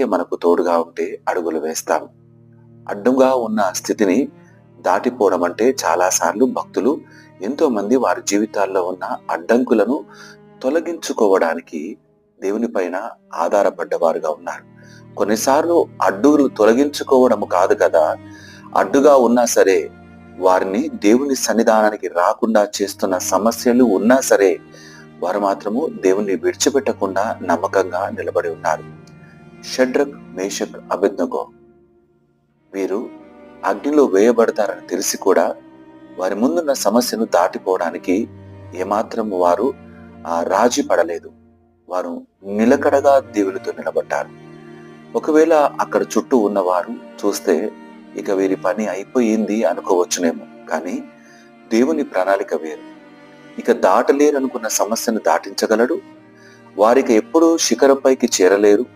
మనకు తోడుగా ఉంటే అడుగులు వేస్తాం. అడ్డుగా ఉన్న స్థితిని దాటిపోవడం అంటే చాలాసార్లు భక్తులు ఎంతో మంది వారి జీవితాల్లో ఉన్న అడ్డంకులను తొలగించుకోవడానికి దేవుని పైన ఆధారపడ్డవారుగా ఉన్నారు. కొన్నిసార్లు అడ్డులు తొలగించుకోవడం కాదు కదా, అడ్డుగా ఉన్నా సరే వారిని దేవుని సన్నిధానానికి రాకుండా చేస్తున్న సమస్యలు ఉన్నా సరే వారు మాత్రము దేవుణ్ణి విడిచిపెట్టకుండా నమ్మకంగా నిలబడి ఉన్నారు. షడ్రక్, మేషక్, అబేద్నెగో వీరు అగ్నిలో వేయబడతారని తెలిసి కూడా వారి ముందున్న సమస్యను దాటిపోవడానికి ఏమాత్రం వారు రాజీ పడలేదు. వారు నిలకడగా దేవునితో నిలబడ్డారు. ఒకవేళ అక్కడ చుట్టూ ఉన్నవారు చూస్తే ఇక వీరి పని అయిపోయింది అనుకోవచ్చునేమో, కానీ దేవుని ప్రణాళిక వేరు. ఇక దాటలేరనుకున్న సమస్యను దాటించగలడు. వారికి ఎప్పుడూ శిఖరంపైకి చేరలేరు,